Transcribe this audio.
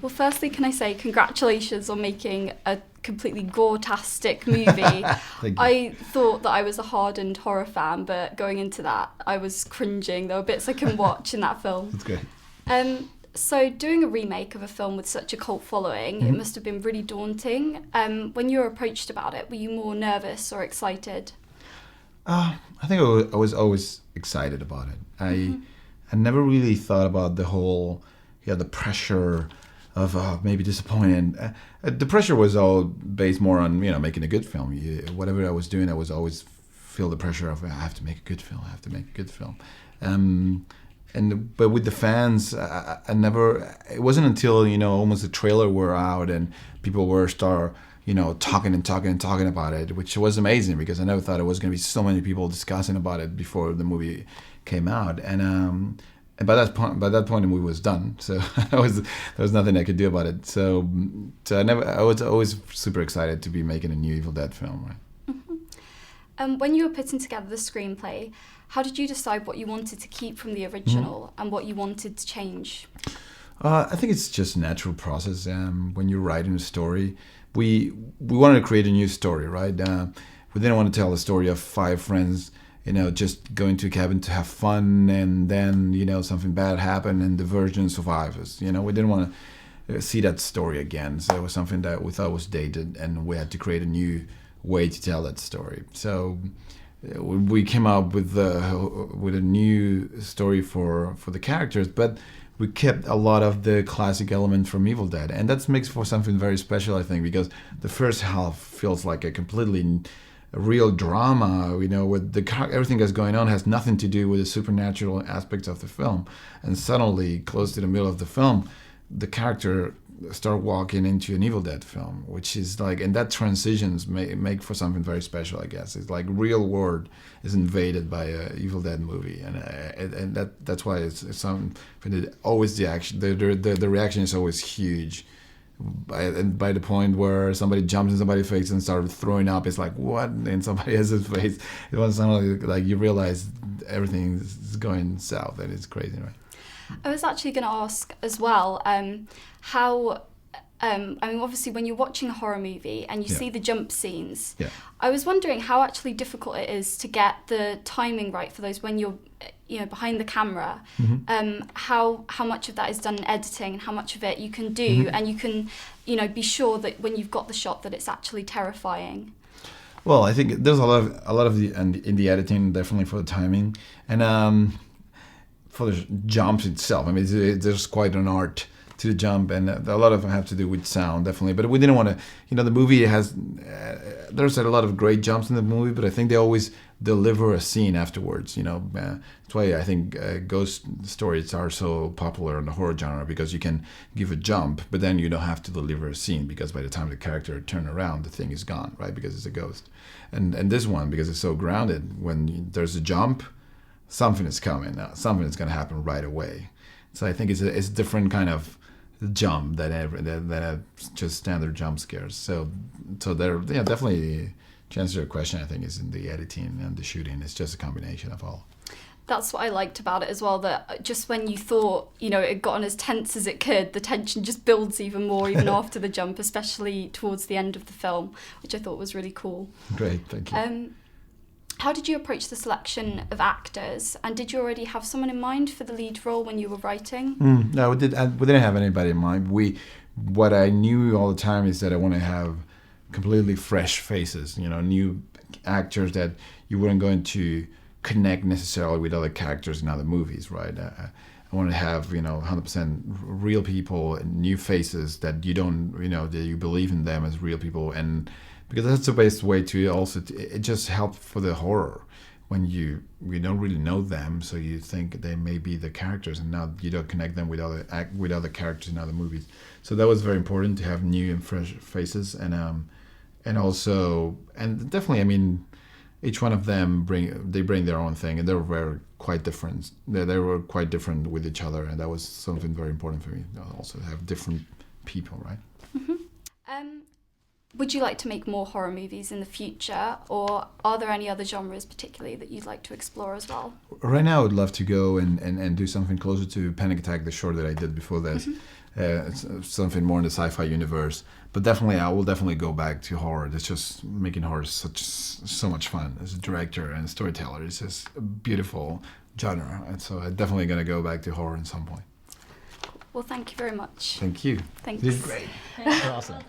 Well, firstly, can I say congratulations on making a completely gore-tastic movie. Thank you. I thought that I was a hardened horror fan, but going into that, I was cringing. There were bits I couldn't watch in that film. That's great. So doing a remake of a film with such a cult following, it must have been really daunting. When you were approached about it, were you more nervous or excited? I think I was always excited about it. I never really thought about the whole, the pressure of maybe disappointed. The pressure was all based more on making a good film. Whatever I was doing, I was always feel the pressure of I have to make a good film. I have to make a good film. But with the fans, I never. It wasn't until almost the trailer were out and people were talking about it, which was amazing because I never thought it was going to be so many people discussing about it before the movie came out. And by that point, the movie was done. So there was nothing I could do about it. So I was always super excited to be making a new Evil Dead film, right? When you were putting together the screenplay, how did you decide what you wanted to keep from the original and what you wanted to change? I think it's just a natural process. When you're writing a story, we wanted to create a new story, right? We didn't want to tell the story of 5 friends, just going to a cabin to have fun, and then something bad happened and the virgin survives. We didn't want to see that story again. So it was something that we thought was dated, and we had to create a new way to tell that story. So we came up with a new story for the characters, but we kept a lot of the classic elements from Evil Dead, and that makes for something very special, I think, because the first half feels like a completely real drama, with everything that's going on has nothing to do with the supernatural aspects of the film, and suddenly, close to the middle of the film, the character start walking into an Evil Dead film, which is like, and that transitions make for something very special, I guess. It's like real world is invaded by a Evil Dead movie, and that's why it's something. Always the reaction is always huge. By the point where somebody jumps in somebody's face and starts throwing up, it's like, what? In somebody else's face, it was suddenly like you realize everything is going south, and it's crazy, right? I was actually going to ask as well, how, obviously when you're watching a horror movie and you see the jump scenes, I was wondering how actually difficult it is to get the timing right for those when you're, behind the camera. How much of that is done in editing and how much of it you can do and you can, be sure that when you've got the shot that it's actually terrifying. Well, I think there's a lot of the in the editing, definitely for the timing, and for the jumps itself. I mean, there's quite an art to the jump, and a lot of them have to do with sound, definitely. But we didn't want to, the movie has, there's a lot of great jumps in the movie, but I think they always deliver a scene afterwards, That's why I think ghost stories are so popular in the horror genre, because you can give a jump, but then you don't have to deliver a scene, because by the time the character turn around, the thing is gone, right? Because it's a ghost. And this one, because it's so grounded, when there's a jump, something is coming. Something is going to happen right away. So I think it's a different kind of jump than just standard jump scares. So there, definitely. To answer your question, I think is in the editing and the shooting. It's just a combination of all. That's what I liked about it as well, that just when you thought, it had gotten as tense as it could, the tension just builds even more, even after the jump, especially towards the end of the film, which I thought was really cool. Great, thank you. How did you approach the selection of actors, and did you already have someone in mind for the lead role when you were writing? No, we didn't have anybody in mind. What I knew all the time is that I want to have completely fresh faces, new actors that you weren't going to connect necessarily with other characters in other movies, right? I want to have, 100% real people, new faces that you don't, that you believe in them as real people, and because that's the best way to also, it just helps for the horror when you don't really know them, so you think they may be the characters, and now you don't connect them with other characters in other movies. So that was very important to have new and fresh faces, and definitely, I mean, each one of them bring their own thing, and they were quite different. They were quite different with each other, and that was something very important for me. Also, have different people, right? Would you like to make more horror movies in the future, or are there any other genres particularly that you'd like to explore as well? Right now, I would love to go and do something closer to Panic Attack, the short that I did before this. something more in the sci-fi universe. But definitely, I will definitely go back to horror. It's just making horror so much fun as a director and storyteller. It's just a beautiful genre, and so I'm definitely going to go back to horror at some point. Well, thank you very much. Thank you. Thanks. You did great. Awesome.